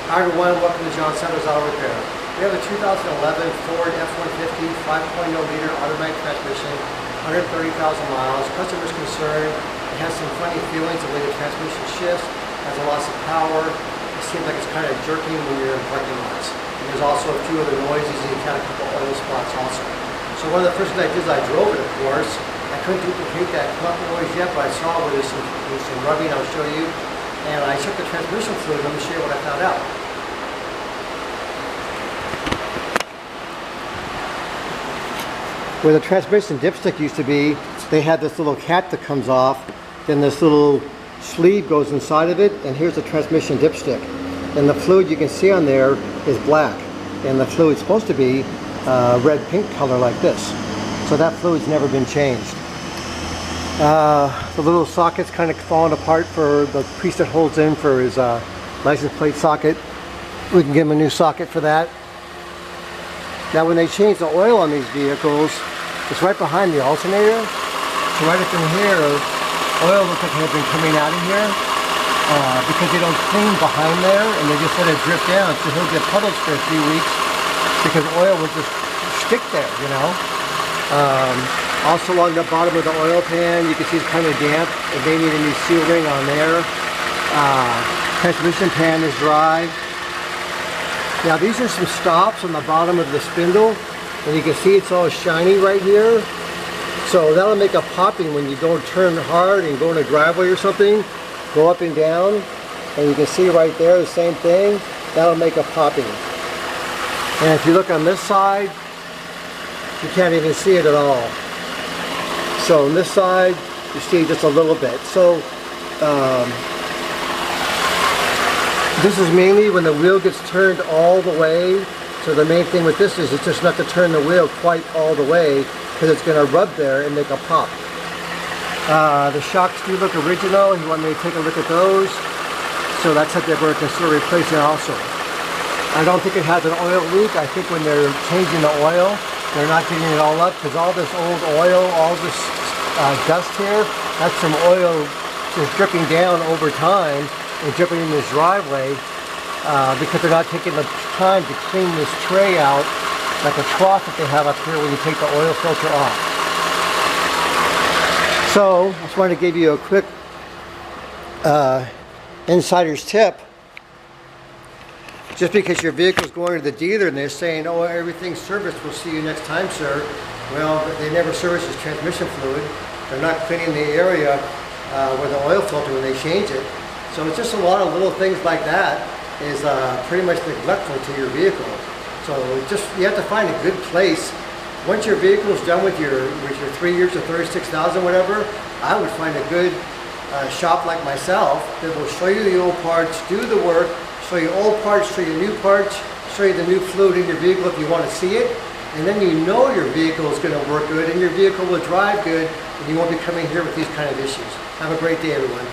Hi everyone, welcome to Sadler's Auto Repair. We have a 2011 Ford F150 5.0 liter automatic transmission, 130,000 miles. Customer's concerned, it has some funny feelings the way the transmission shifts, has a loss of power. It seems like it's kind of jerking when you're in parking lots. And there's also a few other noises and you kind of couple oil spots also. So one of the first things I did is I drove it, of course. I couldn't duplicate that clump noise yet, but I saw where there's some rubbing. I'll show you. And I took the transmission fluid. Let me show you what I found out. Where the transmission dipstick used to be, they had this little cap that comes off, then this little sleeve goes inside of it, and here's the transmission dipstick. And the fluid you can see on there is black, and the fluid's supposed to be red-pink color like this. So that fluid's never been changed. The little socket's kind of falling apart for the piece that holds in for his license plate socket. We can give him a new socket for that. Now when they change the oil on these vehicles, it's right behind the alternator. So right up in here, oil looks like it had been coming out of here because they don't clean behind there and they just let it drip down. So he'll get puddles for a few weeks because oil will just stick there, you know. Also along the bottom of the oil pan, you can see it's kind of damp. It may need a new seal ring on there. Transmission pan is dry. Now these are some stops on the bottom of the spindle, and you can see it's all shiny right here. So that'll make a popping when you go turn hard and go in a driveway or something. Go up and down, and you can see right there the same thing. That'll make a popping. And if you look on this side, you can't even see it at all. So on this side, you see just a little bit. So this is mainly when the wheel gets turned all the way. So the main thing with this is it's just not to turn the wheel quite all the way because it's going to rub there and make a pop. The shocks do look original. You want me to take a look at those? So that's what they're going to consider replacing also. I don't think it has an oil leak. I think when they're changing the oil, they're not getting it all up because all this old oil, all this dust here, that's some oil just dripping down over time and dripping in this driveway because they're not taking the time to clean this tray out like a trough that they have up here when you take the oil filter off. So I just wanted to give you a quick insider's tip. Just because your vehicle's going to the dealer and they're saying, oh, everything's serviced, we'll see you next time, sir. Well, they never service this transmission fluid. They're not cleaning the area where the oil filter when they change it. So it's just a lot of little things like that is pretty much neglectful to your vehicle. So you have to find a good place. Once your vehicle is done with your 3 years or 36,000, whatever, I would find a good shop like myself that will show you the old parts, do the work, show you old parts, show you new parts, show you the new fluid in your vehicle if you want to see it, and then you know your vehicle is going to work good and your vehicle will drive good and you won't be coming here with these kind of issues. Have a great day, everyone.